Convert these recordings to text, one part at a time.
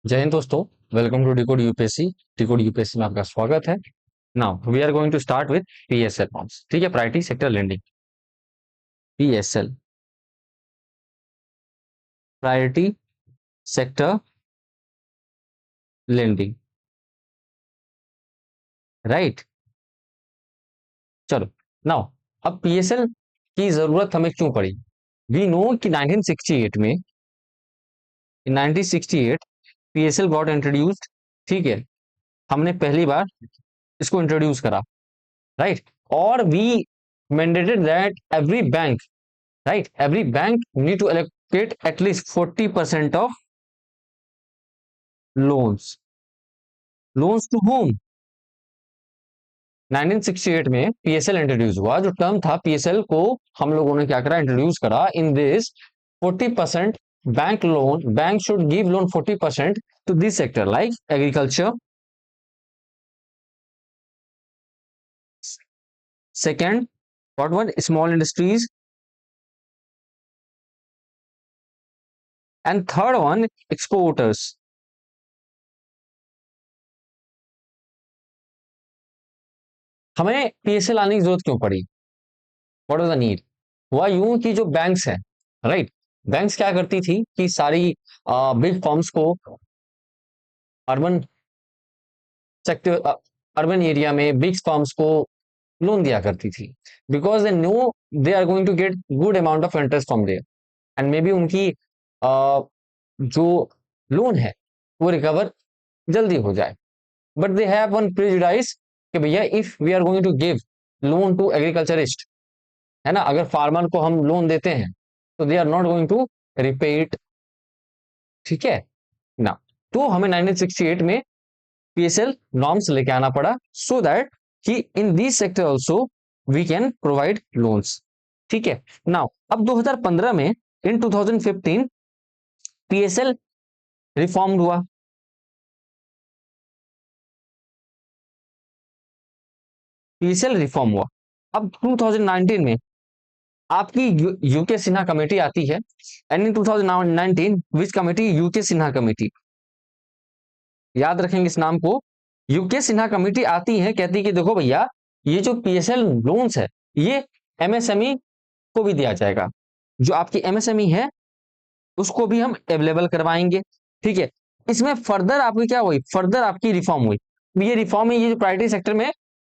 जय हिंद दोस्तों। Welcome to decode UPSC. Decode UPSC में आपका स्वागत है। Now we are going to start with PSL norms. ठीक है, priority sector lending. PSL, priority sector lending, right. चलो, नाउ अब पीएसएल की जरूरत हमें क्यों पड़ी? वी नो कि 1968 में, इन 1968 पीएसएल गॉट इंट्रोड्यूस्ड। ठीक है, हमने पहली बार इसको इंट्रोड्यूस करा, राइट। और we mandated that every bank, right, every bank need to allocate at least 40% of loans to whom? 1968 में पीएसएल इंट्रोड्यूस हुआ। जो टर्म था पीएसएल को हम लोगों ने क्या करा, इंट्रोड्यूस करा। In this 40% bank loan, bank should give loan 40% to this sector like agriculture, second what one small industries, and third one exporters. हमें पीएसएल आने की जरूरत क्यों पड़ी? What was the need? हुआ यूं कि जो बैंक्स हैं, राइट, बैंक्स क्या करती थी कि सारी बिग फर्म्स को अर्बन सेक्टर, अर्बन एरिया में बिग फर्म्स को लोन दिया करती थी, because they know they are going to get good amount of interest from there, and may be उनकी जो लोन है वो रिकवर जल्दी हो जाए। But they have one prejudice कि भैया if we are going to give loan to agriculturist, है ना, अगर फार्मर को हम लोन देते हैं तो they are not going to repay it. ठीक है ना। तो हमें 1968 में पीएसएल नॉर्म्स लेके आना पड़ा, सो दैट कि in this sector also we can provide loans. ठीक है। नाउ अब 2015 में, इन 2015 पीएसएल रिफॉर्म हुआ। पीएसएल रिफॉर्म हुआ। अब 2019 में आपकी यूके सिन्हा कमेटी आती है, and in 2019 which committee? UK Sinha committee. याद रखेंगे इस नाम को। यूके सिन्हा कमेटी आती है, कहती है कि देखो भैया, ये जो पीएसएल लोन्स है ये एमएसएमई को भी दिया जाएगा। जो आपकी एमएसएमई है उसको भी हम अवेलेबल करवाएंगे। ठीक है। इसमें फर्दर आपकी क्या हुई? फर्दर आपकी रिफॉर्म हुई। ये रिफॉर्म है, ये जो प्रायोरिटी सेक्टर में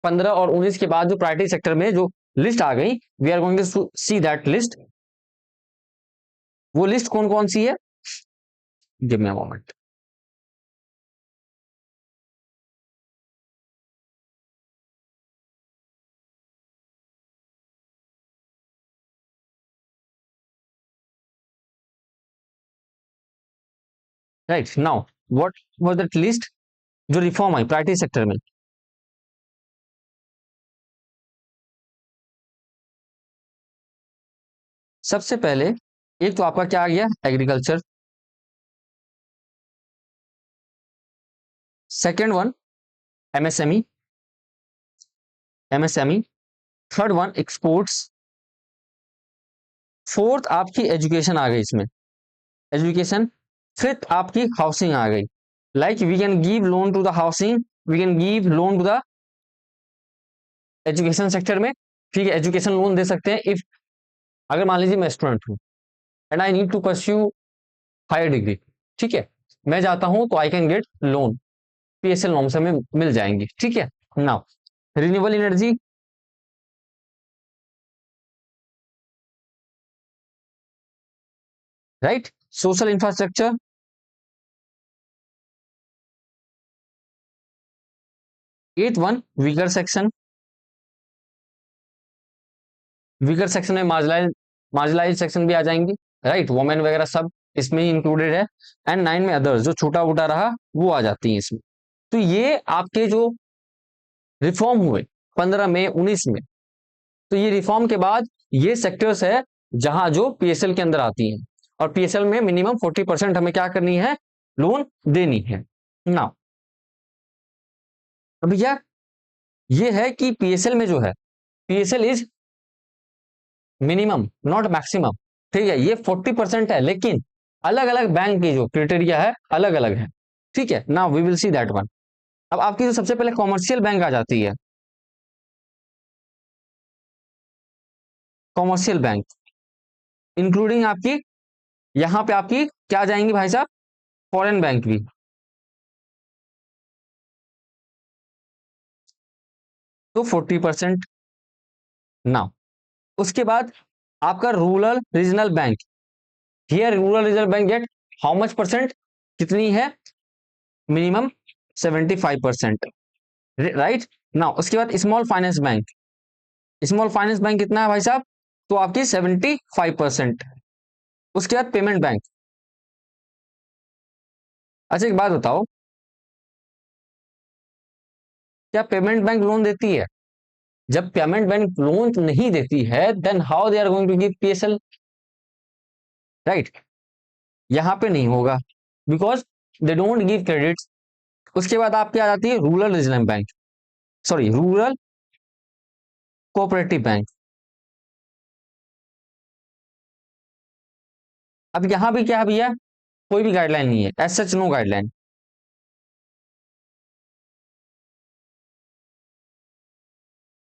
15 और 19 के बाद जो प्रायोरिटी सेक्टर में जो लिस्ट आ गई, we are going to see that list. वो लिस्ट कौन कौन सी है? Give me a moment. Right now what was that list जो रिफॉर्म आई प्रायोरिटी सेक्टर में? सबसे पहले एक तो आपका क्या आ गया? Agriculture. Second one MSME, MSME. Third one exports. Fourth आपकी एजुकेशन आ गई इसमें, एजुकेशन। फिफ्थ आपकी हाउसिंग आ गई, like we can give loan to the housing, we can give loan to the education sector में। ठीक है, एजुकेशन लोन दे सकते हैं इफ, अगर मान लीजिए मैं स्टूडेंट हूँ and I need to pursue higher degree. ठीक है, मैं जाता हूं तो I can get loan, PSL norm से हमें मिल जाएंगी। ठीक है। Now renewable energy, right, social infrastructure, at one weaker section. Weaker section में मार्जिनलाइज सेक्शन भी आ जाएंगी, राइट, वुमेन वगैरह सब इसमें ही इंक्लूडेड है। एंड 9 में अदर्स, जो छोटा मोटा रहा वो आ जाती है इसमें। तो ये आपके जो रिफॉर्म हुए 15 में 19 में, तो ये रिफॉर्म के बाद ये सेक्टर्स है जहां जो पीएसएल के अंदर आती हैं, और पीएसएल में मिनिमम 40% हमें क्या करनी है? लोन देनी है। ना अब भैया ये है कि पीएसएल में जो है, PSL is minimum not maximum. ठीक है, ये 40% है, लेकिन अलग अलग बैंक की जो क्राइटेरिया है अलग अलग है। ठीक है, now we will see that one. अब आपकी जो सबसे पहले कॉमर्शियल बैंक आ जाती है, कॉमर्शियल बैंक इंक्लूडिंग आपकी, यहां पे आपकी क्या जाएंगी भाई साहब, फॉरेन बैंक भी। तो 40%। नाउ उसके बाद आपका rural regional bank, here rural regional bank gate how much percent, कितनी है, मिनिमम 75%, राइट। नाउ उसके बाद small finance bank, small finance bank कितना है भाई साहब, तो आपकी 75%। उसके बाद पेमेंट बैंक। अच्छा एक बात बताओ, क्या पेमेंट बैंक लोन देती है? जब पेमेंट बैंक लोन नहीं देती है, then how they are going to give PSL, right. यहां पे नहीं होगा, because they don't give credit. उसके बाद आपकी आ जाती है rural regional bank, sorry rural cooperative bank. अब यहां भी क्या है भैया, कोई भी गाइडलाइन नहीं है, एज सच नो गाइडलाइन।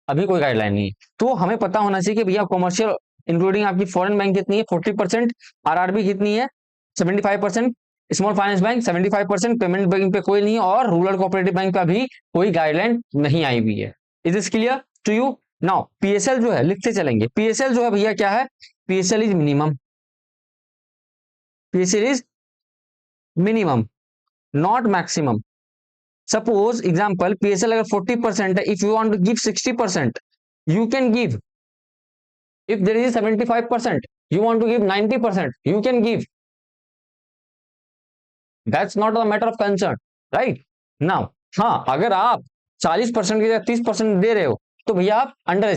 अभी कोई गाइडलाइन नहीं है, तो हमें पता होना चाहिए कि भैया कॉमर्शियल इंक्लूडिंग आपकी फॉरेन बैंक कितनी है, 40%, आरआरबी कितनी है, 75%, small finance bank 75%, payment bank पे कोई नहीं है, और रूरल कोऑपरेटिव बैंक पे अभी कोई गाइडलाइन नहीं आई हुई है। Is this clear to you? Now PSL जो है लिखते चलेंगे, पीएसएल जो है भैया क्या है, PSL is minimum, PSL is minimum not maximum. Suppose example PSL अगर 40% है, if you want to give 60% you can give, if there is 75% you want to give 90% you can give, that's not a matter of concern, right now। हाँ अगर आप 40% की जगह 30% दे रहे हो, तो भैया आप अंडर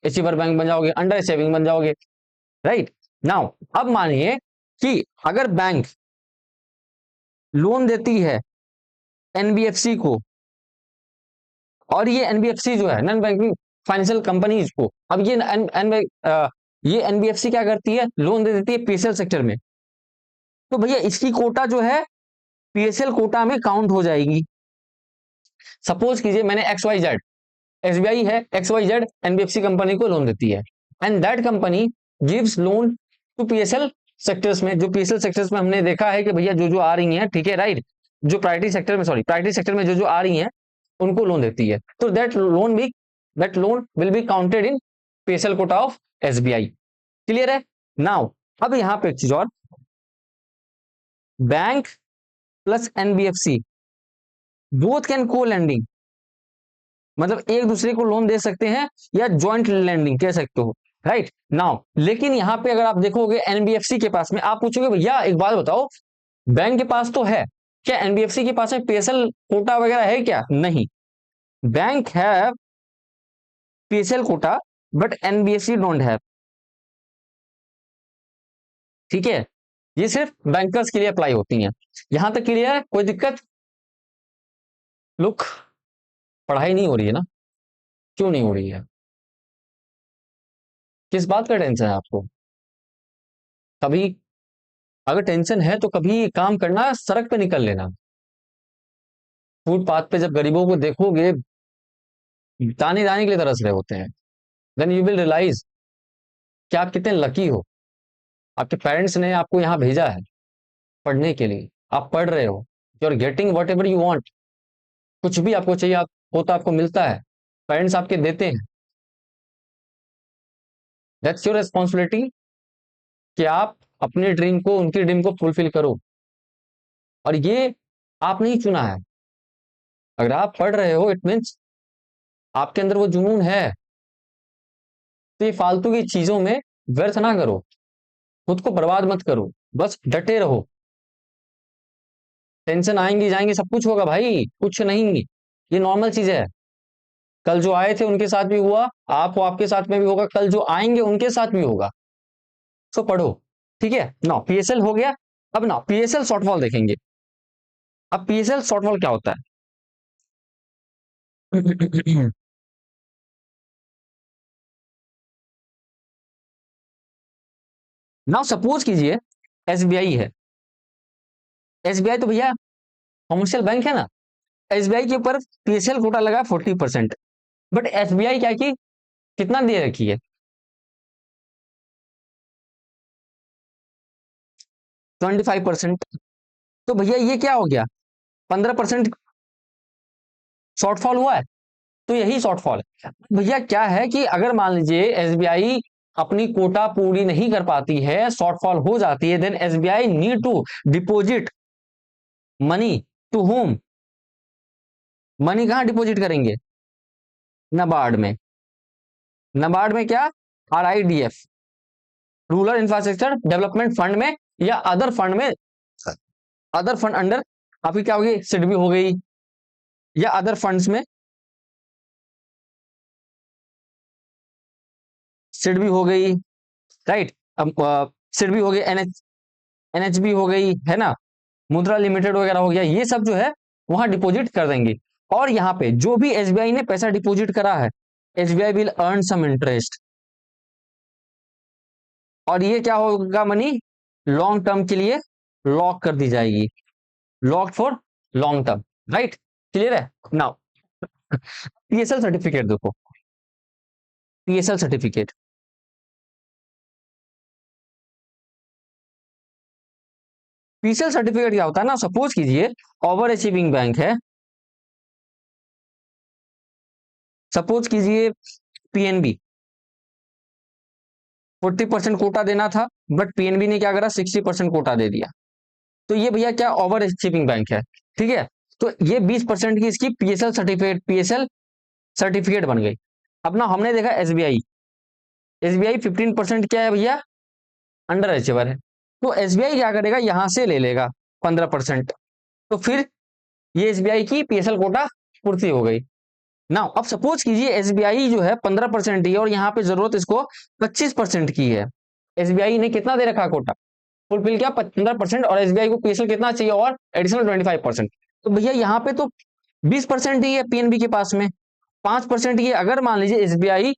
अचीवर बैंक बन जाओगे, अंडर अचीविंग बन जाओगे, राइट। नाउ अब मानिए कि अगर बैंक लोन देती है एनबीएफसी को, और ये एनबीएफसी जो है नॉन बैंकिंग फाइनेंशियल कंपनीज को, अब ये एनबीएफसी क्या करती है, लोन दे देती है पीएसएल सेक्टर में, तो भैया इसकी कोटा जो है पीएसएल कोटा में काउंट हो जाएगी। सपोज कीजिए मैंने एक्स वाई जेड, एसबीआई है, X Y Z NBFC company को लोन देती है, and that company gives loan to PSL sectors में, जो पीएसएल सेक्टर्स में हमने देखा है कि भैया जो जो आ रही हैं, ठीक है राइट, जो प्रायोरिटी सेक्टर में, सॉरी प्रायोरिटी सेक्टर में जो जो आ रही हैं उनको लोन देती है, तो that loan will be counted in PSL Kota of SBI. Clear है? नाउ अब यहां पे एक चीज और, bank plus NBFC both can को लैंडिंग, मतलब एक दूसरे को लोन दे सकते हैं या ज्वाइंट लैंडिंग कह सकते हो, राइट नाउ। लेकिन यहां पे अगर आप देखोगे एनबीएफसी के पास में, आप पूछोगे भैया एक बात बताओ, बैंक के पास तो है, क्या एनबीएफसी के पास में पीएसएल कोटा वगैरह है क्या? नहीं, बैंक है PSL quota, but NBFC don't have, ठीक है। ये सिर्फ बैंकर्स के लिए अप्लाई होती हैं। यहां तक क्लियर है, कोई दिक्कत? लुक, पढ़ाई नहीं हो रही है ना, क्यों नहीं हो रही है, किस बात का टेंशन है आपको? कभी अगर टेंशन है तो कभी काम करना, सड़क पे निकल लेना, फुटपाथ पे जब गरीबों को देखोगे दाने दाने के लिए तरस रहे होते हैं, देन यू विल रियलाइज कि आप कितने लकी हो, आपके पेरेंट्स ने आपको यहाँ भेजा है पढ़ने के लिए, आप पढ़ रहे हो, you are getting whatever you want, कुछ भी आपको चाहिए आप होता आपको मिलता है, पेरेंट्स आपके देते हैं, दैट्स योर रिस्पॉन्सिबिलिटी कि आप अपने ड्रीम को, उनकी ड्रीम को फुलफिल करो। और ये आप नहीं चुना है, अगर आप पढ़ रहे हो इट मीन्स आपके अंदर वो जुनून है, तो ये फालतू की चीजों में व्यर्थ ना करो, खुद को बर्बाद मत करो, बस डटे रहो। टेंशन आएंगी जाएंगी, सब कुछ होगा भाई, कुछ नहीं, ये नॉर्मल चीज है। कल जो आए थे उनके साथ भी हुआ, आप हो आपके साथ में भी होगा, कल जो आएंगे उनके साथ भी होगा। सो पढ़ो, ठीक है ना। पीएसएल हो गया। अब ना पीएसएल शॉर्टफॉल देखेंगे। अब पीएसएल शॉर्टफॉल क्या होता है? ना सपोज कीजिए एसबीआई है, एसबीआई तो भैया कॉमर्शियल बैंक है ना, एसबीआई के ऊपर पीएसएल कोटा लगा 40%, बट एसबीआई क्या की, कितना दे रखी है, 25%। तो भैया ये क्या हो गया, 15% शॉर्टफॉल हुआ है। तो यही शॉर्टफॉल है भैया। क्या है कि अगर मान लीजिए एसबीआई अपनी कोटा पूरी नहीं कर पाती है, शॉर्टफॉल हो जाती है, then SBI need to deposit money to whom. Money कहां डिपॉजिट करेंगे, नबार्ड में। नबार्ड में क्या, RIDF, rural infrastructure development fund में, या अदर फंड में, अदर फंड अंडर आपकी क्या होगी, सिडबी हो गई, या अदर फंड्स में, सिडबी हो गई, राइट। अब सिडबी हो गई, एनएचबी हो गई, है ना, मुद्रा लिमिटेड वगैरह हो गया, ये सब जो है वहां डिपॉजिट कर देंगे। और यहाँ पे जो भी एसबीआई ने पैसा डिपॉजिट करा है, SBI will earn some interest. और ये क्या होगा, मनी लॉन्ग टर्म के लिए लॉक कर दी जाएगी, lock for long term, right. Clear है नाउ। पीएसएल सर्टिफिकेट देखो, पीएसएल सर्टिफिकेट, पीएसएल सर्टिफिकेट क्या होता है ना, सपोज कीजिए ओवर अचीविंग बैंक है, सपोज कीजिए पीएनबी, 40% कोटा देना था, बट पीएनबी ने क्या करा, 60% कोटा दे दिया। तो ये भैया क्या, ओवर अचीविंग बैंक है, ठीक है। तो ये 20% की इसकी पीएसएल सर्टिफिकेट, पीएसएल सर्टिफिकेट बन गई। अपना हमने देखा एसबीआई, एसबीआई 15% क्या है भैया, अंडर अचीवर है। तो एसबीआई क्या करेगा, यहां से ले लेगा 15%। तो फिर ये एसबीआई की पीएसएल कोटा पूर्ति हो गई ना। अब सपोज कीजिए एसबीआई जो है 15% ही है, और यहाँ पे जरूरत इसको 25% की है। एसबीआई ने कितना दे रखा कोटा, फुलफिल किया 15%, और एसबीआई को पीएसएल कितना चाहिए, और एडिशनल 25%। तो भैया यहाँ पे तो 20% ही है पीएनबी के पास में, 5% ही है। अगर मान लीजिए एसबीआई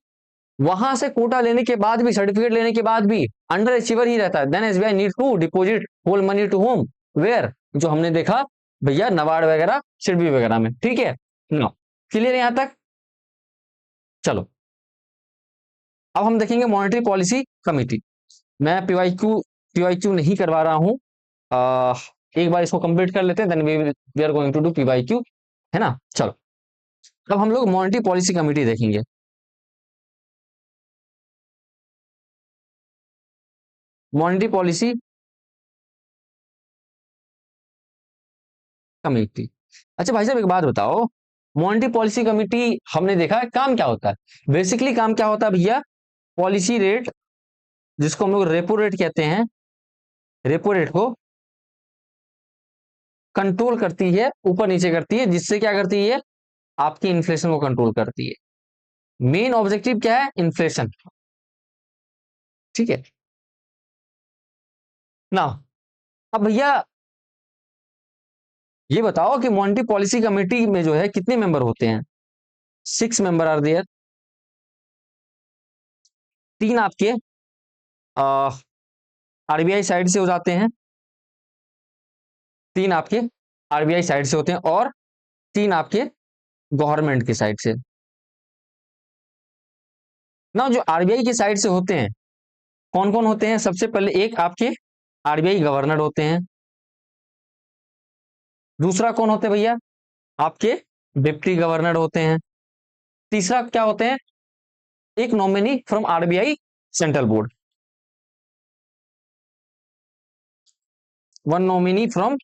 वहां से कोटा लेने के बाद भी, सर्टिफिकेट लेने के बाद भी अंडर अचीवर ही रहता है, then SBI need to deposit whole money to whom, where, जो हमने देखा भैया नबार्ड वगैरह, सिडबी वगैरह में, ठीक है ना। क्लियर यहां तक। चलो अब हम देखेंगे मॉनेटरी पॉलिसी कमिटी। मैं पीवाईक्यू नहीं करवा रहा हूं। आ, एक बार इसको कंप्लीट कर लेते हैं, then we are going to do PYQ, है ना। चलो अब हम लोग मॉनेटरी पॉलिसी कमिटी देखेंगे। Monetary policy committee. अच्छा भाई साहब एक बात बताओ, मॉनेटरी पॉलिसी कमेटी हमने देखा है काम क्या होता है, बेसिकली काम क्या होता है भैया, पॉलिसी रेट, जिसको हम लोग रेपो रेट कहते हैं, रेपो रेट को कंट्रोल करती है, ऊपर नीचे करती है, जिससे क्या करती है, आपकी इन्फ्लेशन को कंट्रोल करती है। मेन ऑब्जेक्टिव क्या है, इन्फ्लेशन, ठीक है ना। अब भैया ये बताओ कि मॉनेटरी पॉलिसी कमेटी में जो है कितने मेंबर होते हैं, 6 मेंबर आर देयर। तीन आपके आरबीआई साइड से हो जाते हैं, तीन आपके आरबीआई साइड से होते हैं, और तीन आपके गवर्नमेंट की साइड से ना। जो आरबीआई की साइड से होते हैं, कौन कौन होते हैं, सबसे पहले एक आपके आरबीआई गवर्नर होते हैं। दूसरा कौन होते हैं भैया, आपके डिप्टी गवर्नर होते हैं। तीसरा क्या होते हैं, एक nominee from RBI central board, one nominee from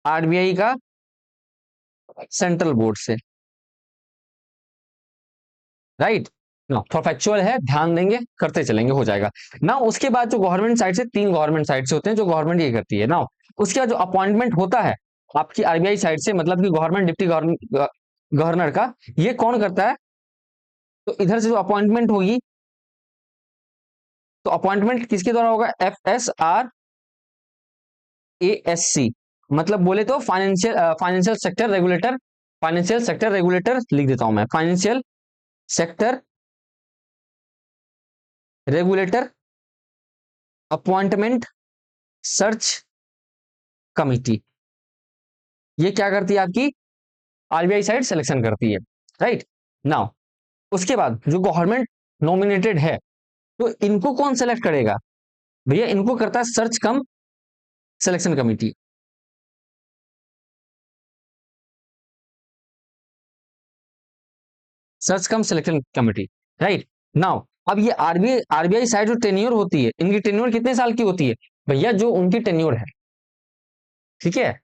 RBI का सेंट्रल बोर्ड से, राइट ना। थोड़ा फैक्चुअल है, ध्यान देंगे, करते चलेंगे, हो जाएगा ना। उसके बाद जो गवर्नमेंट साइड से, तीन गवर्नमेंट साइड से होते हैं, जो गवर्नमेंट ये करती है ना। उसके बाद जो अपॉइंटमेंट होता है आपकी आरबीआई साइड से, मतलब कि गवर्नमेंट डिप्टी गवर्नर का, ये कौन करता है, तो इधर से जो अपॉइंटमेंट होगी, तो अपॉइंटमेंट किसके द्वारा होगा, FSRASC, मतलब बोले तो financial sector regulator, financial sector regulator लिख देता हूं मैं, financial sector regulator appointment search committee, ये क्या करती है आपकी आरबीआई साइड सिलेक्शन करती है, राइट नाउ। उसके बाद जो गवर्नमेंट नॉमिनेटेड है, तो इनको कौन सेलेक्ट करेगा भैया, इनको करता है सर्च कम सिलेक्शन कमिटी। सर्च कम सिलेक्शन कमिटी, राइट नाउ। अब ये आरबीआई आरबीआई साइड जो टेन्योर होती है, इनकी टेन्योर कितने साल की होती है भैया, जो उनकी टेन्योर है, ठीक है,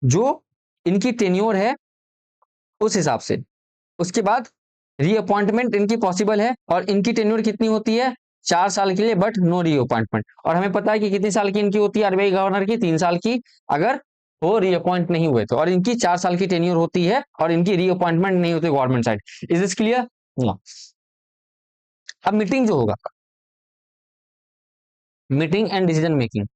जो इनकी टेन्योर है उस हिसाब से। उसके बाद रीअपॉइंटमेंट इनकी पॉसिबल है, और इनकी टेन्योर कितनी होती है 4 साल के लिए, बट नो रीअपॉइंटमेंट। और हमें पता है कि कितनी साल की इनकी होती है आरबीआई गवर्नर की, 3 साल की, अगर वो रीअपॉइंट नहीं हुए तो। और इनकी 4 साल की टेन्योर होती है, और इनकी रीअपॉइंटमेंट नहीं होती government side. Is this clear? अब मीटिंग जो होगा, meeting and decision making.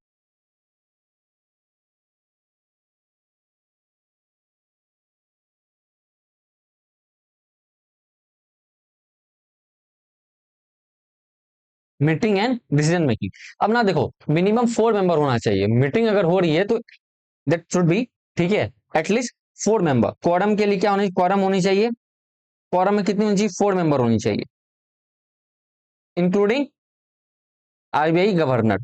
Meeting and decision making. अब ना देखो, मिनिमम 4 मेंबर होना चाहिए। मीटिंग अगर हो रही है तो दैट शुड बी, ठीक है, एटलीस्ट 4 मेंबर। क्वारम के लिए क्या होनी, क्वारम होनी चाहिए, क्वारम में कितनी होनी चाहिए, 4 मेंबर होनी चाहिए, इंक्लूडिंग आरबीआई गवर्नर।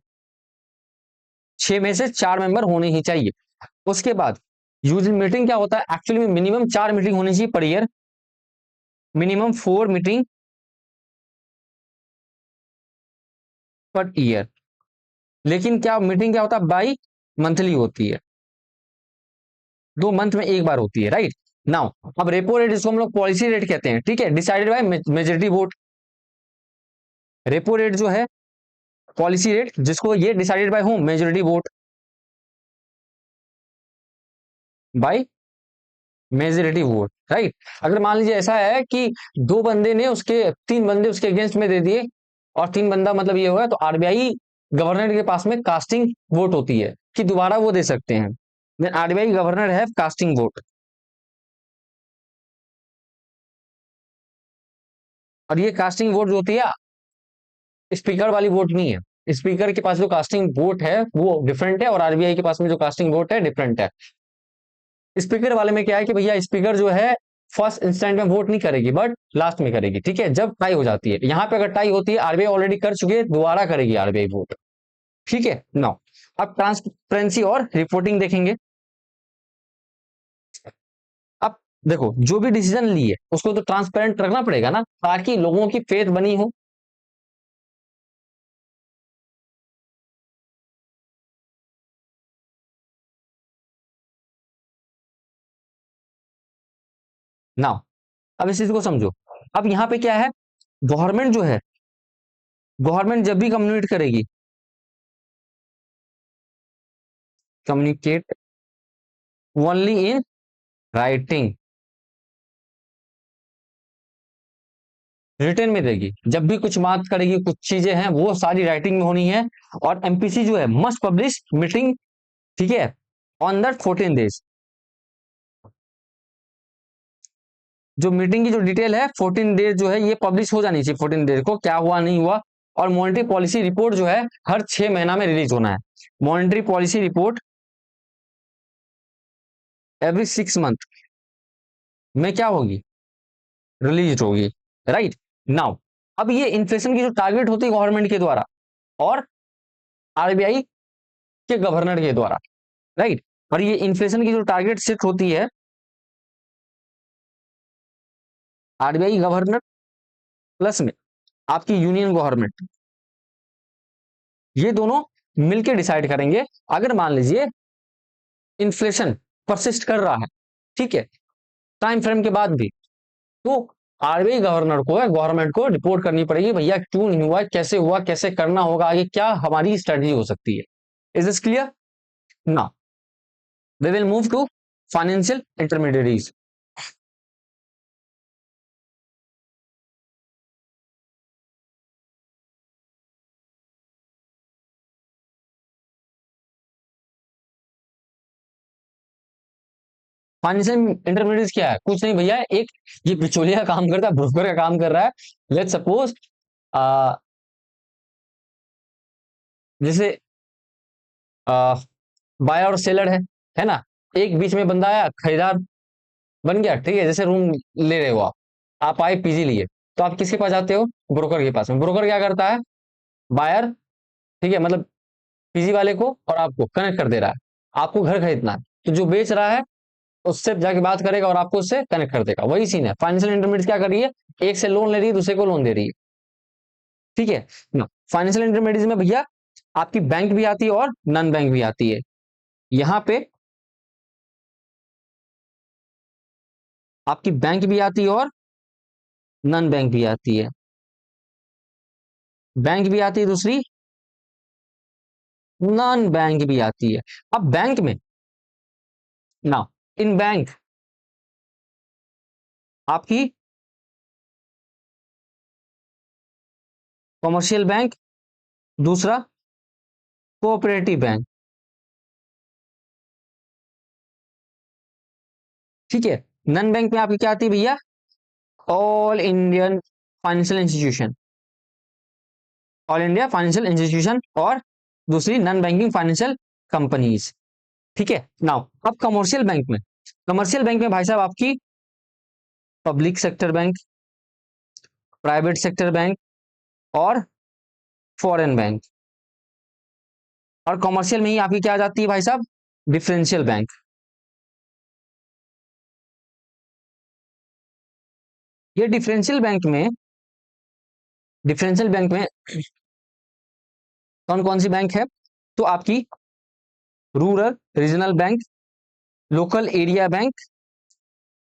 6 में से 4 मेंबर होने ही चाहिए। उसके बाद यूजुअल मीटिंग क्या होता है, एक्चुअली में मिनिमम 4 मीटिंग होनी चाहिए per year, minimum 4 meeting per year. लेकिन क्या मीटिंग क्या होता है, बाई मंथली होती है, 2 मंथ में एक बार होती है, राइट नाउ। अब रेपो रेट, जिसको हम लोग पॉलिसी रेट कहते हैं, ठीक है, decided by majority vote. Repo rate जो है पॉलिसी रेट, जिसको ये decided by home majority vote, by majority vote, right. अगर मान लीजिए ऐसा है कि 2 बंदे ने उसके 3 बंदे उसके अगेंस्ट में दे दिए, और 3 बंदा मतलब ये होगा, तो आरबीआई गवर्नर के पास में कास्टिंग वोट होती है कि दोबारा वो दे सकते हैं। देन आरबीआई गवर्नर है कास्टिंग वोट। और ये कास्टिंग वोट जो होती है, स्पीकर वाली वोट नहीं है। स्पीकर के पास जो कास्टिंग वोट है वो डिफरेंट है, और आरबीआई के पास में जो कास्टिंग वोट है डिफरेंट है। स्पीकर वाले में क्या है कि भैया स्पीकर जो है फर्स्ट इंस्टेंट में वोट नहीं करेगी, बट लास्ट में करेगी, ठीक है, जब टाई हो जाती है। यहाँ पे अगर टाई होती है, आरबीआई ऑलरेडी कर चुकी है, दोबारा करेगी आरबीआई वोट, ठीक है नाउ। अब ट्रांसपेरेंसी और रिपोर्टिंग देखेंगे। अब देखो, जो भी डिसीजन ली है उसको तो ट्रांसपेरेंट रखना पड़ेगा ना, ताकि लोगों की फेथ बनी हो। नाउ अब इस चीज को समझो। अब यहाँ पे क्या है, गवर्नमेंट जो है, गवर्नमेंट जब भी कम्युनिकेट करेगी, communicate only in writing, return में देगी। जब भी कुछ बात करेगी, कुछ चीजें हैं वो सारी राइटिंग में होनी है। और एमपीसी जो है मस्ट पब्लिश मीटिंग, ठीक है, ऑन दैट 14 डेज। जो मीटिंग की जो डिटेल है 14 डेज जो है ये पब्लिश हो जानी चाहिए, 14 डेज को क्या हुआ नहीं हुआ। और मॉनेटरी पॉलिसी रिपोर्ट जो है हर 6 महीना में रिलीज होना है। Monetary policy report every 6 month में क्या होगी, रिलीज होगी, राइट नाउ। अब ये इन्फ्लेशन की जो टारगेट होती है गवर्नमेंट के द्वारा, और आरबीआई के गवर्नर के द्वारा, राइट। और ये इन्फ्लेशन की जो टारगेट सेट होती है आरबीआई गवर्नर प्लस में आपकी यूनियन गवर्नमेंट, ये दोनों मिलकर डिसाइड करेंगे। अगर मान लीजिए इन्फ्लेशन परसिस्ट कर रहा है, ठीक है, टाइम फ्रेम के बाद भी, तो आरबीआई गवर्नर को है, गवर्नमेंट को रिपोर्ट करनी पड़ेगी, भैया क्यों नहीं हुआ, कैसे हुआ, कैसे करना होगा आगे, क्या हमारी स्ट्रेटजी हो सकती है। Is this clear? ना we will move to financial intermediaries. Financial intermediaries क्या है, कुछ नहीं भैया, एक ये बिचौलिया का काम करता है, ब्रोकर का काम कर रहा है। लेट्स सपोज जैसे बायर और सेलर है ना, एक बीच में बंदा आया, खरीदार बन गया, ठीक है, जैसे रूम ले रहे हो आप आए पीजी लिए, तो आप किसके पास जाते हो? ब्रोकर के पास में। ब्रोकर क्या करता है? बायर, ठीक है, मतलब पीजी वाले को और आपको कनेक्ट कर दे रहा है। आपको घर खरीदना है, तो जो बेच रहा है उससे जाके बात करेगा और आपको उससे कनेक्ट कर देगा। वही सीन है। फाइनेंशियल इंटरमीडिएट क्या कर रही है? एक से लोन ले रही है, दूसरे को लोन दे रही है, ठीक है ना। फाइनेंशियल इंटरमीडिएट में भैया आपकी बैंक भी आती है और नॉन बैंक भी आती है। यहाँ पे आपकी बैंक भी आती है और नॉन बैंक भी आती है। बैंक भी आती है दूसरी, नॉन बैंक भी आती है। अब बैंक में ना, इन बैंक आपकी कॉमर्शियल बैंक, दूसरा कोऑपरेटिव बैंक, ठीक है। नॉन बैंक में आपकी क्या आती है भैया? All Indian financial institution, all India financial institution, और दूसरी नॉन बैंकिंग फाइनेंशियल कंपनीज, ठीक है। नाउ अब कमर्शियल बैंक में, कमर्शियल बैंक में भाई साहब आपकी public sector bank, private sector bank और फॉरेन बैंक। और कमर्शियल में ही आपकी क्या आ जाती है भाई साहब? Differential bank. ये डिफरेंशियल बैंक में कौन कौन सी बैंक है? तो आपकी rural regional bank, local area bank,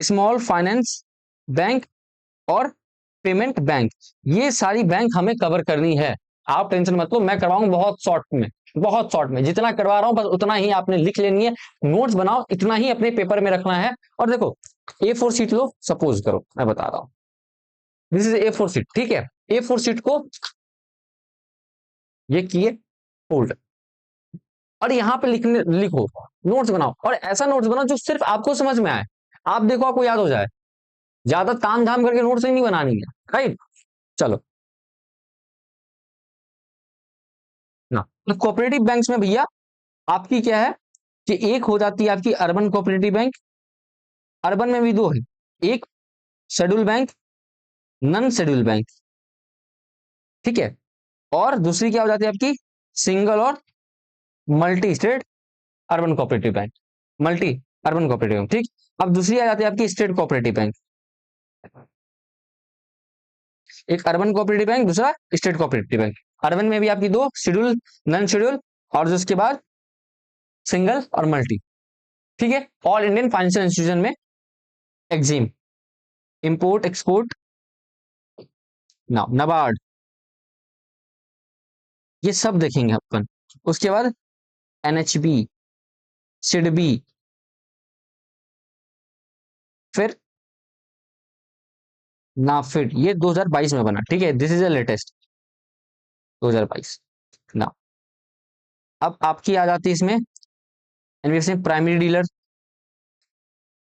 small finance bank और पेमेंट बैंक। ये सारी बैंक हमें कवर करनी है। आप टेंशन मत लो, मैं करवाऊंगा बहुत शॉर्ट में, बहुत शॉर्ट में। जितना करवा रहा हूं बस उतना ही आपने लिख लेनी है, नोट्स बनाओ, इतना ही अपने पेपर में रखना है। और देखो, A4 शीट लो, सपोज करो मैं बता रहा हूं, दिस इज A4 शीट, ठीक है। A4 शीट को ये किए फोल्ड, और यहाँ पे लिखने लिखो, नोट्स बनाओ, और ऐसा नोट्स बनाओ जो सिर्फ आपको समझ में आए। आप देखो आपको याद हो जाए, ज्यादा ताम झाम करके नोट्स नहीं बनानी है, राइट। चलो ना, तो कोऑपरेटिव बैंक्स में भैया आपकी क्या है कि एक हो जाती है आपकी अर्बन कोऑपरेटिव बैंक। अर्बन में भी दो है, एक schedule bank, non schedule bank, ठीक है। और दूसरी क्या हो जाती है आपकी सिंगल और multi state urban cooperative bank, multi urban cooperative bank, ठीक। अब दूसरी आ जाती है आपकी स्टेट कोऑपरेटिव बैंक। एक अर्बन कोऑपरेटिव बैंक, दूसरा स्टेट कोऑपरेटिव बैंक। अर्बन में भी आपकी दो, शेड्यूल, नन शेड्यूल, और जो उसके बाद सिंगल और मल्टी, ठीक है। ऑल इंडियन फाइनेंशियल इंस्टीट्यूशन में एग्जिम, इंपोर्ट एक्सपोर्ट, नाबार्ड, ये सब देखेंगे अपन। उसके बाद NHB, सिडबी, फिर नाफिड, ये 2022 में बना, ठीक है, दिस इज अ लेटेस्ट 2022 ना। अब आपकी आ जाती है इसमें NBFC primary dealer,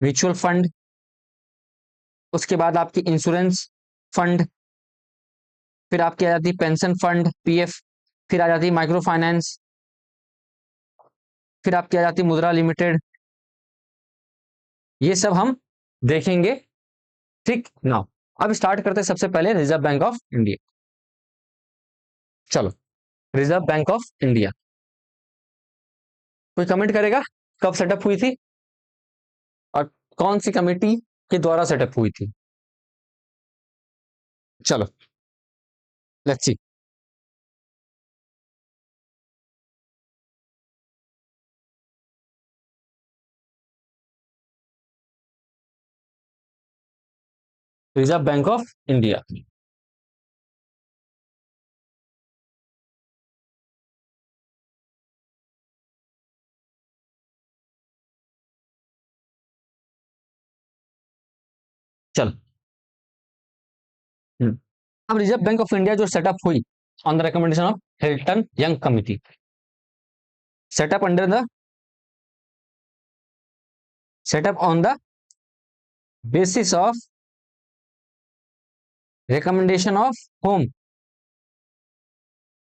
mutual fund, उसके बाद आपकी इंश्योरेंस फंड, फिर आपकी आ जाती है पेंशन फंड PF, फिर आ जाती है माइक्रो फाइनेंस, फिर आपकी आ जाती है मुद्रा लिमिटेड। ये सब हम देखेंगे, ठीक ना। अब स्टार्ट करते हैं सबसे पहले रिजर्व बैंक ऑफ इंडिया। चलो, रिजर्व बैंक ऑफ इंडिया, कोई कमेंट करेगा कब सेटअप हुई थी और कौन सी कमेटी के द्वारा सेटअप हुई थी? चलो let's see. Reserve bank of India, चलो। अब रिजर्व बैंक ऑफ इंडिया जो सेटअप हुई on the recommendation of Hilton young committee, setup under the setup on the basis of recommendation of home,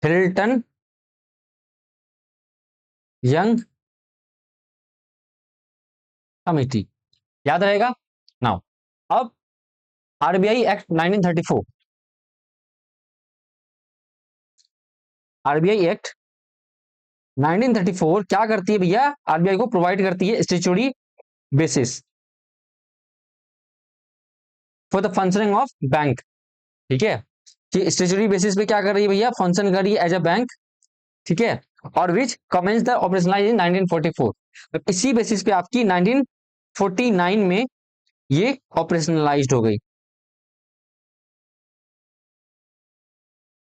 Hilton young committee, याद रहेगा। Now अब RBI act 1934, RBI act 1934 क्या करती है भैया, RBI को प्रोवाइड करती है statutory basis for the functioning of bank. ठीक है, कि स्टेचुटरी बेसिस पे क्या कर रही है भैया, फंक्शन कर रही है एज अ बैंक। ठीक है, और विच कमेंस द ऑपरेशनलाइज इन 1944, इसी बेसिस पे आपकी 1949 में ये ऑपरेशनलाइज्ड हो गई।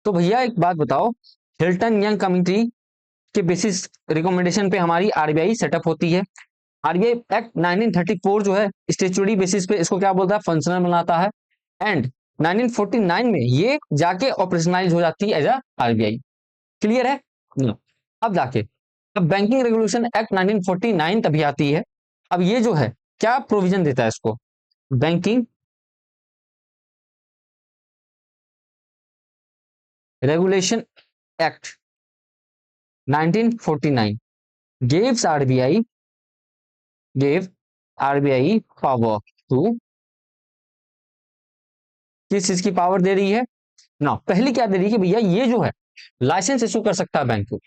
तो भैया एक बात बताओ, हिल्टन यंग कमिटी के बेसिस रिकमेंडेशन पे हमारी आरबीआई सेटअप होती है। आरबीआई एक्ट 1934 जो है स्टेचुटरी बेसिस पे इसको क्या बोलता है, फंक्शनल बनाता है। एंड 1949 में ये जाके ऑपरेशनलाइज हो जाती है एज अ आरबीआई। क्लियर है। No. अब जाके अब बैंकिंग रेगुलेशन एक्ट 1949 तभी आती है। अब ये जो है क्या प्रोविजन देता है इसको, banking regulation act 1949 gives RBI gave RBI power to, किस चीज की पावर दे रही है ना, पहली क्या दे रही है कि भैया ये जो है लाइसेंस इशू कर सकता है बैंक को।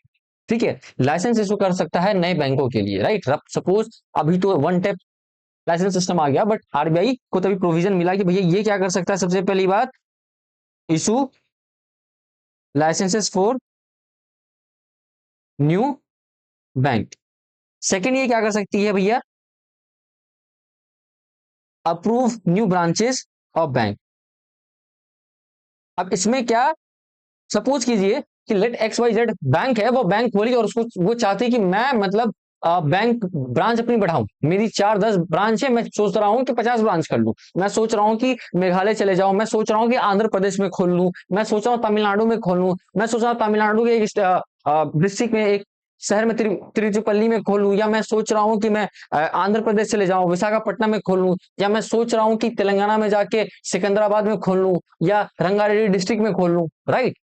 ठीक है, लाइसेंस इशू कर सकता है नए बैंकों के लिए, राइट। सपोज अभी तो वन टैप लाइसेंस सिस्टम आ गया, बट आरबीआई को तभी प्रोविजन मिला कि भैया ये क्या कर सकता है, सबसे पहली बात issue licences for new bank. Second ये क्या कर सकती है भैया, approve new branches of bank. अब इसमें क्या, सपोज कीजिए कि let X Y Z bank है, वो बैंक खोली और उसको वो चाहती है कि मैं मतलब बैंक ब्रांच अपनी बढ़ाऊं, मेरी 4-10 ब्रांच है, मैं सोच रहा हूं कि 50 ब्रांच कर लूं, मैं सोच रहा हूं कि मेघालय चले जाऊं, मैं सोच रहा हूं कि आंध्र प्रदेश में खोल लूं, मैं सोच रहा हूं तमिलनाडु में खोल लूं, मैं सोच रहा हूं तमिलनाडु के एक डिस्ट्रिक्ट में, एक शहर में तिरुचिरापल्ली में खोल लूं, या मैं सोच रहा हूं कि मैं आंध्र प्रदेश चले जाऊं विशाखापट्टनम में खोल लूं, या मैं सोच रहा हूं कि तेलंगाना में जाके सिकंदराबाद में खोल लूं, या रंगारेड्डी डिस्ट्रिक्ट में खोल लूं, राइट,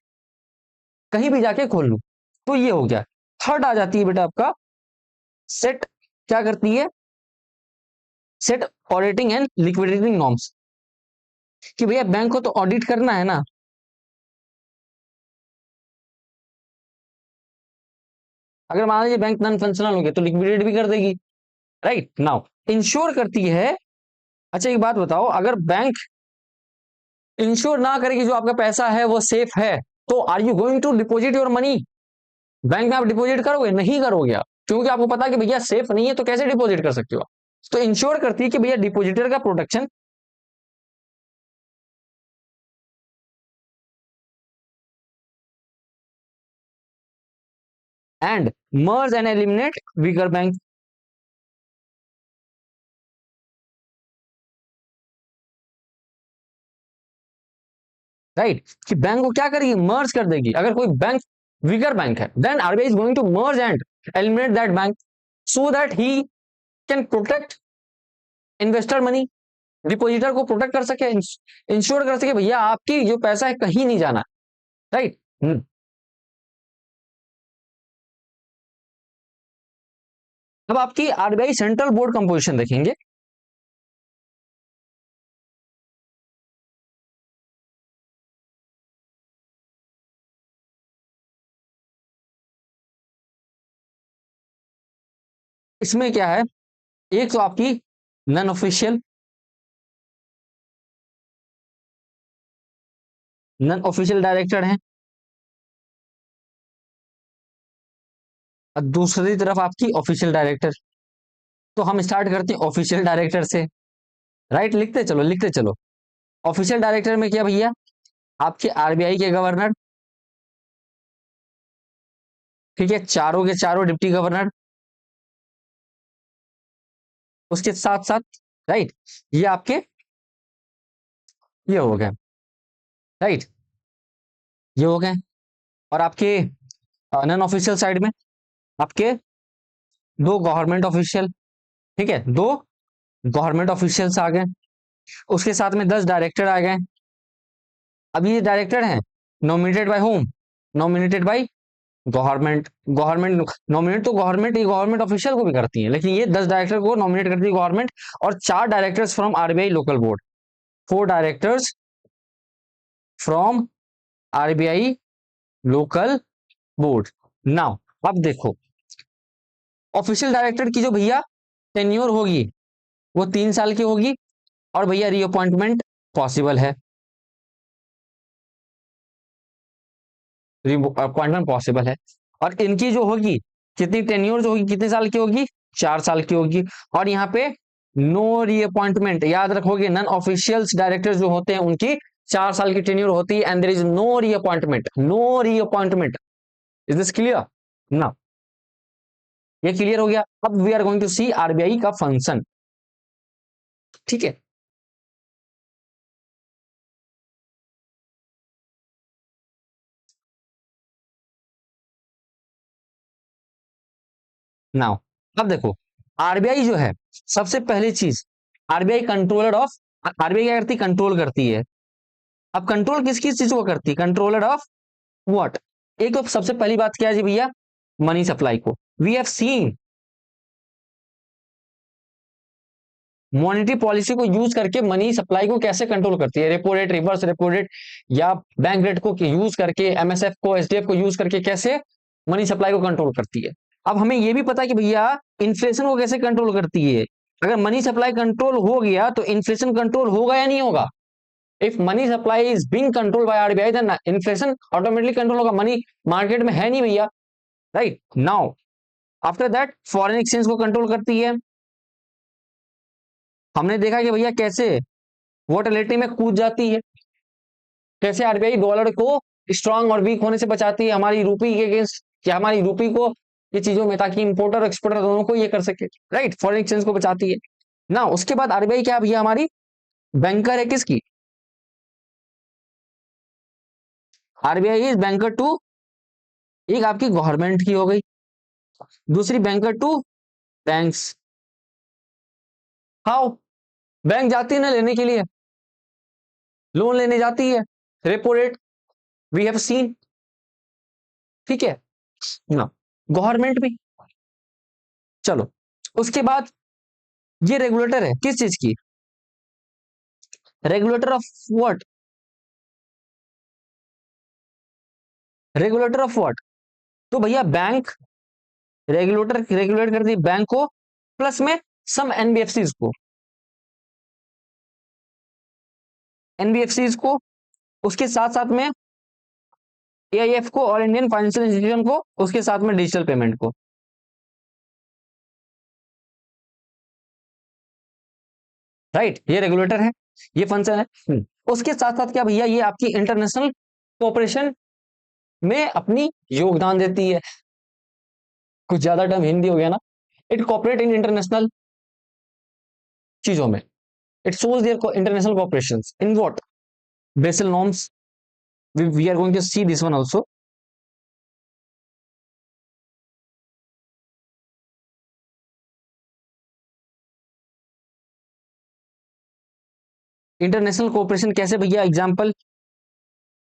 कहीं भी जाके खोल लूं। तो ये हो गया। थर्ड आ जाती है बेटा आपका सेट, क्या करती है, set auditing and liquidity norms, कि भैया बैंक को तो ऑडिट करना है ना। अगर मान लीजिए बैंक नॉन फंक्शनल हो गया तो लिक्विडेट भी कर देगी, राइट। नाउ इंश्योर करती है। अच्छा एक बात बताओ, अगर बैंक इंश्योर ना करे कि जो आपका पैसा है वो सेफ है, तो are you going to deposit your money, bank में आप डिपॉजिट करोगे, नहीं करोगे आप, क्योंकि आपको पता है कि भैया सेफ नहीं है, तो कैसे डिपॉजिट कर सकते हो आप। तो इंश्योर करती है कि भैया डिपॉजिटर का protection and merge and eliminate weaker bank. Right, कि बैंक को क्या करेगी, मर्ज कर देगी। अगर कोई बैंक वीकर बैंक है, then RBI is going to merge and eliminate that bank, so that he can protect investor money, depositor को प्रोटेक्ट कर सके, इंश्योर कर सके भैया आपकी जो पैसा है कहीं नहीं जाना, राइट। अब आपकी आरबीआई सेंट्रल बोर्ड कंपोजिशन देखेंगे। इसमें क्या है, एक तो आपकी non official, non official director है, और दूसरी तरफ आपकी ऑफिशियल डायरेक्टर। तो हम स्टार्ट करते हैं ऑफिशियल डायरेक्टर से, राइट, लिखते चलो लिखते चलो। ऑफिशियल डायरेक्टर में क्या भैया, आपके आरबीआई के गवर्नर, ठीक है, चारों के चारों डिप्टी गवर्नर, उसके साथ साथ, राइट, ये आपके ये हो गए, राइट, ये हो गए। और आपके नॉन ऑफिशियल साइड में आपके दो गवर्नमेंट ऑफिशियल, ठीक है, दो गवर्नमेंट ऑफिशियल्स आ गए, उसके साथ में 10 डायरेक्टर आ गए। अब ये डायरेक्टर हैं nominated by home, nominated by government government nominate तो गवर्नमेंट, ये गवर्नमेंट ऑफिशियल को भी करती है, लेकिन ये 10 डायरेक्टर को नॉमिनेट करती है गवर्नमेंट, और 4 directors from RBI local board, 4 directors from RBI local board. Now अब देखो, ऑफिशियल डायरेक्टर की जो भैया टेन्योर होगी वो 3 साल की होगी, और भैया रीअपॉइंटमेंट पॉसिबल है, अपॉइंटमेंट पॉसिबल है। और इनकी जो होगी, कितनी टेन्योर जो होगी, कितने साल की होगी, 4 साल की होगी। और यहाँ पे नो रीअपॉइंटमेंट, याद रखोगे, नॉन ऑफिशियल्स डायरेक्टर जो होते हैं उनकी 4 साल की टेन्योर होती है, and there is no reappointment, no reappointment. Is this clear ना? ये क्लियर हो गया। अब we are going to see RBI का फंक्शन। ठीक है, नाउ अब देखो, आरबीआई जो है, सबसे पहली चीज, आरबीआई कंट्रोलर ऑफ, आरबीआई क्या करती, कंट्रोल करती है। अब कंट्रोल किस किस चीज को करती है, कंट्रोलर ऑफ व्हाट? एक तो सबसे पहली बात क्या है जी भैया, मनी सप्लाई को। We have seen monetary policy को यूज करके मनी सप्लाई को कैसे कंट्रोल करती है, repo rate, reverse repo rate, या बैंक रेट को यूज करके, एमएसएफ को, एसडीएफ को यूज करके कैसे मनी सप्लाई को कंट्रोल करती है। अब हमें यह भी पता है कि भैया इन्फ्लेशन को कैसे कंट्रोल करती है। अगर मनी सप्लाई कंट्रोल हो गया तो इन्फ्लेशन कंट्रोल होगा या नहीं होगा? If money supply is being control by RBI, then inflation automatically control होगा। मनी मार्केट में है नहीं भैया, right now. After that foreign exchange को कंट्रोल करती है। हमने देखा कि भैया कैसे वोलेटिलिटी में कूद जाती है, कैसे आरबीआई डॉलर को स्ट्रांग और वीक होने से बचाती है हमारी रूपी के अगेंस्ट, क्या हमारी रूपी को ये चीजों में, ताकि इंपोर्टर और एक्सपोर्टर दोनों को ये कर सके, राइट, फॉरेन एक्सचेंज को बचाती है ना। उसके बाद आरबीआई क्या भैया, हमारी बैंकर है किसकी, आरबीआई इज बैंकर टू, एक आपकी गवर्नमेंट की हो गई, दूसरी banker to banks. How? Bank जाती है ना लेने के लिए, लोन लेने जाती है, repo rate, we have seen. ठीक है ना, गवर्नमेंट भी। चलो, उसके बाद ये रेगुलेटर है किस चीज की, regulator of what, regulator of what? तो भैया बैंक रेगुलेटर रेगुलेट करती है बैंक को, प्लस में सम एनबीएफसीज को, एनबीएफसीज को, उसके साथ साथ में एआईएफ को और इंडियन फाइनेंशियल इंस्टीट्यूशन को, उसके साथ में डिजिटल पेमेंट को, राइट। ये रेगुलेटर है, ये फंक्शन है। उसके साथ साथ क्या भैया, ये आपकी इंटरनेशनल कोऑपरेशन में अपनी योगदान देती है। कुछ ज्यादा टर्म हिंदी हो गया ना। इट कॉपरेट इन इंटरनेशनल चीजों में, it shows there international cooperation in what, Basel norms. We are going to see this one also. International cooperation कैसे भैया, example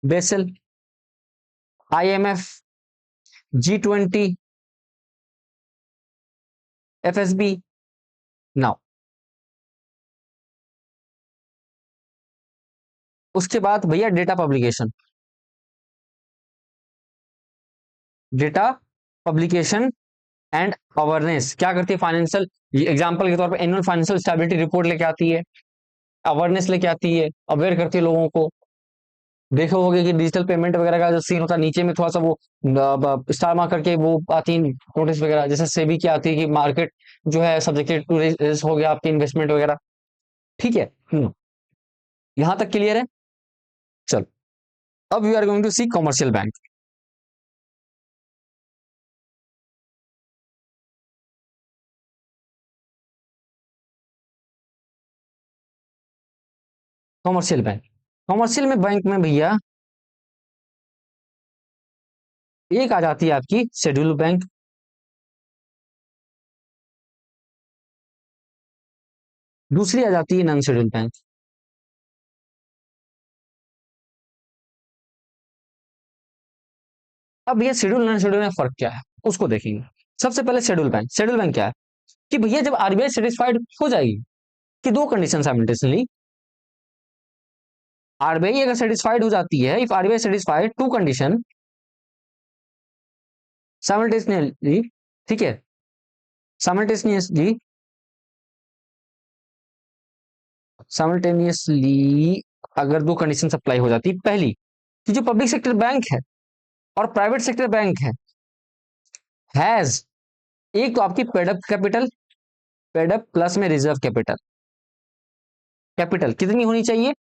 Basel, IMF, G20, FSB. Now उसके बाद भैया data publication, data publication and awareness क्या करती है, financial, example के तौर पे एनुअल फाइनेंशियल स्टेबिलिटी रिपोर्ट लेके आती है, अवेयरनेस लेके आती है, अवेयर करती है लोगों को। देखो होगे कि डिजिटल पेमेंट वगैरह का जो सीन होता है, नीचे में थोड़ा सा वो स्टार मार्क करके वो आती है नोटिस वगैरह, जैसे सेबी की आती है कि मार्केट जो है सब्जेक्टेड टू रिस्क हो गया आपकी इन्वेस्टमेंट वगैरह। ठीक है, यहां तक क्लियर है। चलो, अब we are going to see commercial bank. Commercial bank, commercial में बैंक में भैया एक आ जाती है आपकी शेड्यूल बैंक, दूसरी आ जाती है नॉन शेड्यूल बैंक। अब भैया शेड्यूल नॉन शेड्यूल में फर्क क्या है उसको देखेंगे। सबसे पहले शेड्यूल बैंक क्या है कि भैया जब आरबीआई सेटिस्फाइड हो जाएगी कि दो कंडीशन साइमल्टेनियसली, आरबीआई अगर सेटिस्फाइड हो जाती है, if RBI satisfied two condition simultaneously, ठीक है, साइमल्टेनियसली, साइमल्टेनियसली अगर दो कंडीशन अप्लाई हो जाती, पहली कि जो पब्लिक सेक्टर बैंक है और प्राइवेट सेक्टर बैंक हैज, एक तो आपकी पेडअप कैपिटल, पेडअप प्लस में रिजर्व कैपिटल, कैपिटल कितनी होनी चाहिए,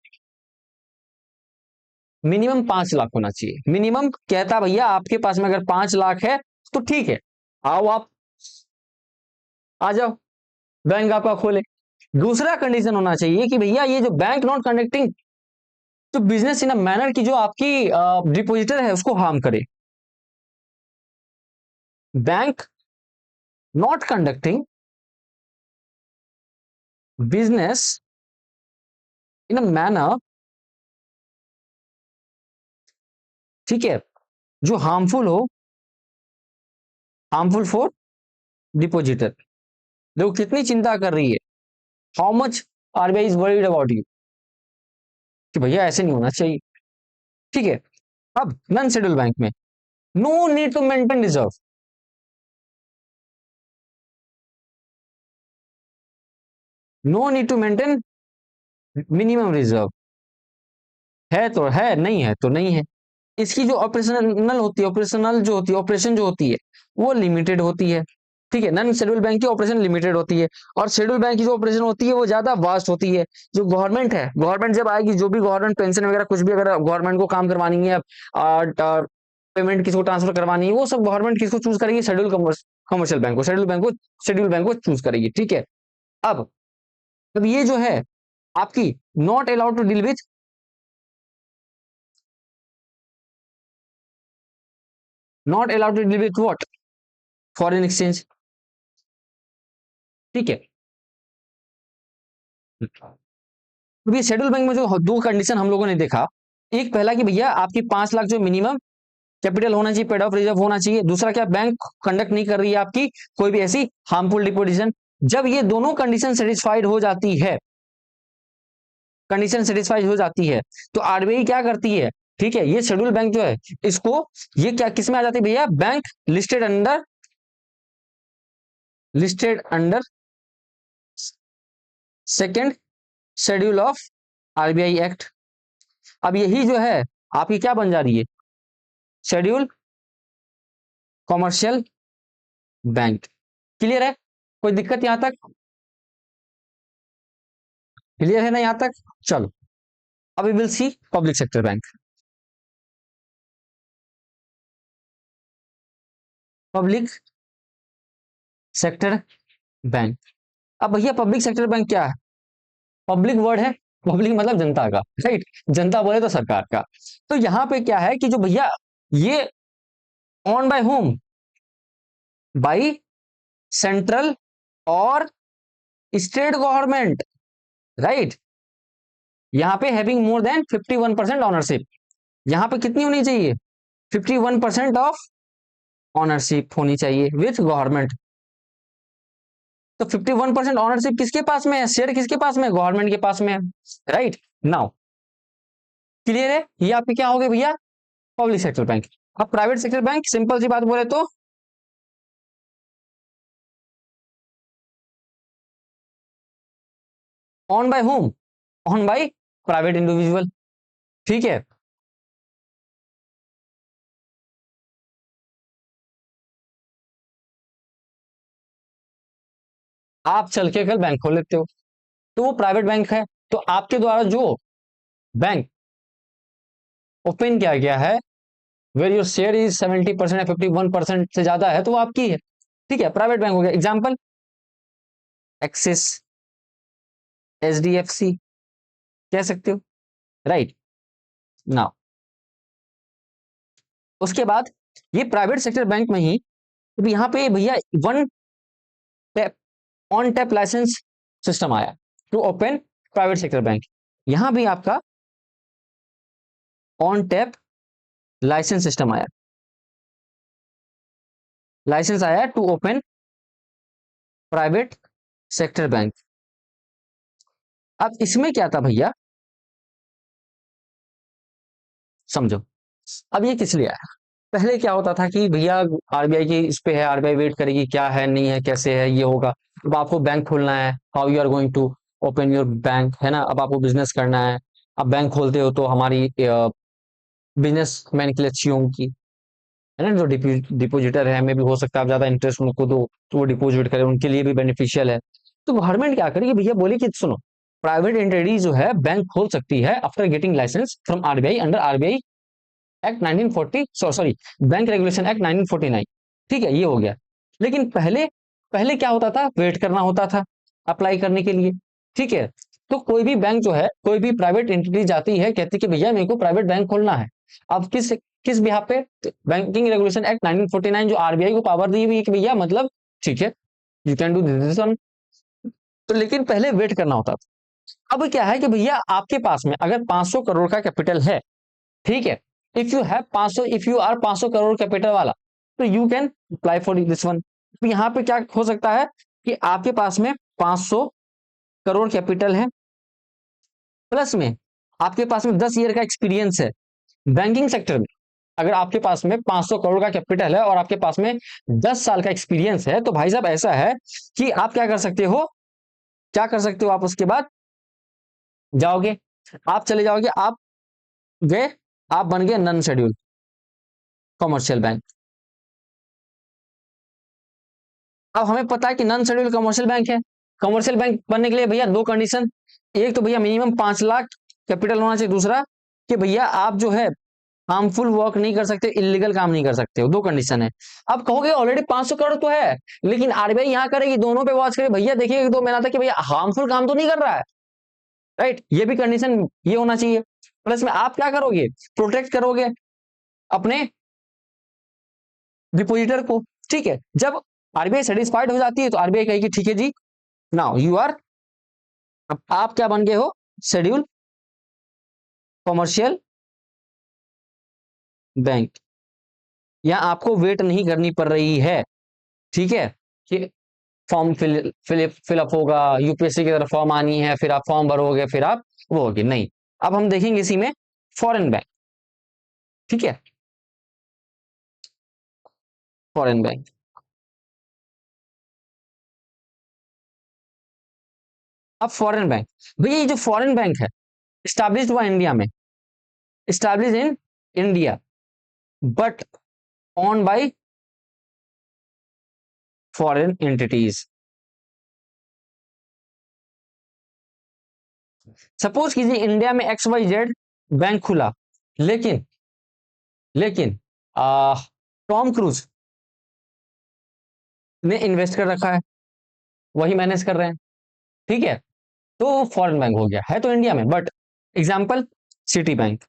मिनिमम 5 लाख होना चाहिए। मिनिमम कहता भैया आपके पास में अगर 5 लाख है तो ठीक है, आओ आप आ जाओ, बैंक आपका खोले। दूसरा कंडीशन होना चाहिए कि भैया ये जो बैंक नॉट कंडक्टिंग तो बिजनेस इन अ मैनर की जो आपकी डिपोजिटर है उसको हार्म करे। Bank not conducting business in a manner, ठीक है, जो हार्मफुल फॉर डिपोजिटर। देखो कितनी चिंता कर रही है, how much RBI is worried about you कि भैया ऐसे नहीं होना चाहिए। ठीक है, अब नॉन शेड्यूल बैंक में no need to maintain reserve, no need to maintain minimum reserve, है तो है, नहीं है तो नहीं है। इसकी जो ऑपरेशनल होती है, ऑपरेशनल जो होती है, ऑपरेशन जो होती है वो लिमिटेड होती है। ठीक है, नॉन शेड्यूल बैंक की ऑपरेशन लिमिटेड होती है और शेड्यूल बैंक की जो ऑपरेशन होती है वो ज्यादा वास्ट होती है। जो गवर्नमेंट है, गवर्नमेंट जब आएगी, जो भी गवर्नमेंट पेंशन वगैरह कुछ भी अगर गवर्नमेंट को काम करवानी है, पेमेंट किसको ट्रांसफर करवानी है, वो सब गवर्नमेंट किसको चूज करेगी, शेड्यूल कमर्शियल बैंक को, शेड्यूल बैंक को चूज करेगी। ठीक है, अब अब ये जो है आपकी not allowed to deal with, not allowed to deal with what, foreign exchange. ठीक है, तो ये शेड्यूल बैंक में जो दो कंडीशन हम लोगों ने देखा, एक पहला कि भैया आपकी 5 लाख जो मिनिमम कैपिटल होना चाहिए, पेड ऑफ रिजर्व होना चाहिए। दूसरा क्या, बैंक कंडक्ट नहीं कर रही है आपकी कोई भी ऐसी हार्मफुल डिपोजिशन। जब ये दोनों कंडीशन सेटिस्फाइड हो जाती है, कंडीशन सेटिस्फाइड हो जाती है, तो आरबीआई क्या करती है, ठीक है, ये शेड्यूल बैंक जो है इसको, ये क्या किस में आ जाती है भैया, bank listed under second schedule of RBI act. अब यही जो है आपकी क्या बन जा रही है, शेड्यूल कॉमर्शियल बैंक। क्लियर है, कोई दिक्कत यहां तक, क्लियर है ना यहां तक। चलो अब we will see public sector bank. Public sector bank, अब भैया पब्लिक सेक्टर बैंक क्या है, पब्लिक वर्ड है, पब्लिक मतलब जनता का, राइट, जनता बोले तो सरकार का। तो यहां पे क्या है कि जो भैया ये own by whom, by central और स्टेट गवर्नमेंट, राइट। यहां पे हैविंग मोर देन 51% ऑनरशिप, यहां पे कितनी होनी चाहिए, 51% ऑफ ऑनरशिप होनी चाहिए विथ गवर्नमेंट। तो 51% ऑनरशिप किसके पास में है, शेयर किसके पास में, गवर्नमेंट के पास में है, राइट। नाउ क्लियर है, ये आपके क्या हो गए भैया, पब्लिक सेक्टर बैंक। अब प्राइवेट सेक्टर बैंक, सिंपल सी बात बोले तो own by whom, own by private individual. ठीक है, आप चल के कल बैंक खोल लेते हो तो वो प्राइवेट बैंक है, तो आपके द्वारा जो बैंक ओपन किया गया है, वेर योर शेयर इज 70% या 51% से ज्यादा है तो वो आपकी है। ठीक है, प्राइवेट बैंक हो गया, एग्जाम्पल एक्सिस, एचडीएफसी कह सकते हो, राइट। नाउ उसके बाद ये प्राइवेट सेक्टर बैंक में ही, तो यहाँ पे भैया one tap, on tap licence system आया to open private sector bank. यहां भी आपका ऑन टैप लाइसेंस सिस्टम आया। लाइसेंस आया to open private sector bank. अब इसमें क्या था भैया, समझो, अब ये किस लिए आया। पहले क्या होता था कि भैया आरबीआई की इस पे है, आरबीआई वेट करेगी क्या है नहीं है कैसे है ये होगा। अब आपको बैंक खोलना है, how you are going to open your bank, है ना। अब आपको बिजनेस करना है, अब बैंक खोलते हो तो हमारी बिजनेस मैन के लिए अच्छी होगी, है ना। जो डिपोजिटर है, हमें भी हो सकता है आप ज्यादा इंटरेस्ट उनको दो तो वो डिपोजिट करें, उनके लिए भी बेनिफिशियल है। तो गवर्नमेंट क्या करेगी भैया, बोली कि सुनो, प्राइवेट एंटिटी जो है बैंक खोल सकती है after getting licence from RBI under RBI act 1940, sorry, bank regulation act 1949। ठीक है, ये हो गया। लेकिन पहले पहले क्या होता था, वेट करना होता था अप्लाई करने के लिए। ठीक है, तो कोई भी बैंक जो है, कोई भी प्राइवेट एंटिटी जाती है, कहती है कि भैया मेरे को प्राइवेट बैंक खोलना है। अब किस किस बिहाफ पे, बैंकिंग रेगुलेशन एक्ट 1949 जो आरबीआई को पावर दी हुई है कि भैया मतलब ठीक है, you can do this one. तो लेकिन पहले वेट करना होता था। अब क्या है कि भैया आपके पास में अगर 500 करोड़ का कैपिटल है, ठीक है, if you have 500, if you are 500 crore capital वाला, तो you can apply for this one. तो यहाँ पे क्या हो सकता है कि आपके पास में 500 करोड़ कैपिटल है, प्लस में आपके पास में 10 ईयर का एक्सपीरियंस है बैंकिंग सेक्टर में। अगर आपके पास में 500 करोड़ का कैपिटल है और आपके पास में 10 साल का एक्सपीरियंस है, तो भाई साहब ऐसा है कि आप क्या कर सकते हो, क्या कर सकते हो आप उसके बाद जाओगे, आप चले जाओगे, आप गए, आप बन गए नन शेड्यूल कॉमर्शियल बैंक। अब हमें पता है कि नॉन शेड्यूल कमर्शियल बैंक है। कमर्शियल बैंक बनने के लिए भैया दो कंडीशन, एक तो भैया मिनिमम 5 लाख कैपिटल होना चाहिए, दूसरा कि भैया आप जो है हार्मफुल वर्क नहीं कर सकते, इलीगल काम नहीं कर सकते हो, दो कंडीशन है। अब कहोगे ऑलरेडी 500 करोड़ तो है, लेकिन आरबीआई यहाँ करेगी, दोनों पे वॉच करेगी, भैया देखिए तो मेरा था कि भैया हार्मफुल काम तो नहीं कर रहा है, राइट, ये भी कंडीशन ये होना चाहिए। प्लस में आप क्या करोगे, प्रोटेक्ट करोगे अपने डिपोजिटर को। ठीक है, जब आरबीआई सेटिस्फाइड हो जाती है तो आरबीआई कहेगी ठीक है जी, नाउ यू आर, अब आप क्या बन गए हो, शेड्यूल कॉमर्शियल बैंक। यहां आपको वेट नहीं करनी पड़ रही है, ठीक है, कि फॉर्म फिलअप होगा, यूपीएससी की तरफ फॉर्म आनी है, फिर आप फॉर्म भरोगे, फिर आप वो होगी नहीं। अब हम देखेंगे इसी में फॉरेन बैंक। ठीक है, फॉरेन बैंक। अब फॉरेन बैंक, भैया ये जो फॉरेन बैंक है, स्टैब्लिश हुआ इंडिया में, establish in India, but on by foreign entities. Suppose कीजिए इंडिया में एक्स वाई जेड बैंक खुला, लेकिन लेकिन टॉम क्रूज ने इन्वेस्ट कर रखा है, वही मैनेज कर रहे हैं। ठीक है, तो फॉरेन बैंक हो गया, है तो इंडिया में बट, एग्जाम्पल सिटी बैंक।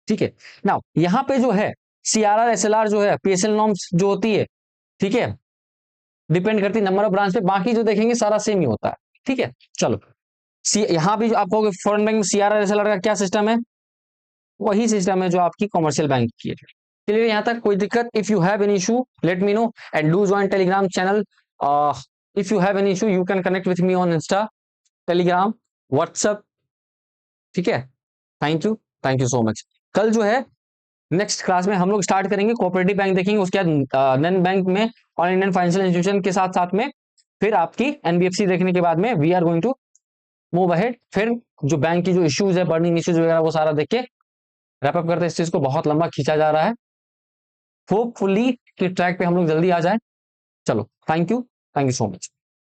ठीक है, नाउ यहां पे जो है सीआरआर एसएलआर जो है, पीएसएल नॉर्म्स जो होती है, ठीक है, डिपेंड करती है नंबर ऑफ ब्रांच पे, बाकी जो देखेंगे सारा सेम ही होता है। ठीक है, चलो, सी यहाँ भी जो आप कहोगे फॉरेन बैंक में सीआरआर एसएलआर का क्या सिस्टम है, वही सिस्टम है जो आपकी कॉमर्शियल बैंक की है। चलिए यहाँ तक कोई दिक्कत, if you have any issue let me know and do join Telegram channel. If you have any issue you can connect with me on Insta, Telegram, WhatsApp. ठीक है, थैंक यू सो मच। कल जो है next class में हम लोग start करेंगे cooperative bank देखेंगे, उसके बाद नन बैंक में और इंडियन फाइनेंशियल इंस्टीट्यूशन के साथ साथ में फिर आपकी एनबीएफसी देखने के बाद में we are going to move ahead. फिर जो बैंक की जो इश्यूज है, बर्निंग इश्यूज वगैरह, वो सारा देख के रैप अप करते हैं। इस चीज को बहुत लंबा खींचा जा रहा है, होपफुली कि ट्रैक पे हम लोग जल्दी आ जाए। चलो, थैंक यू सो मच।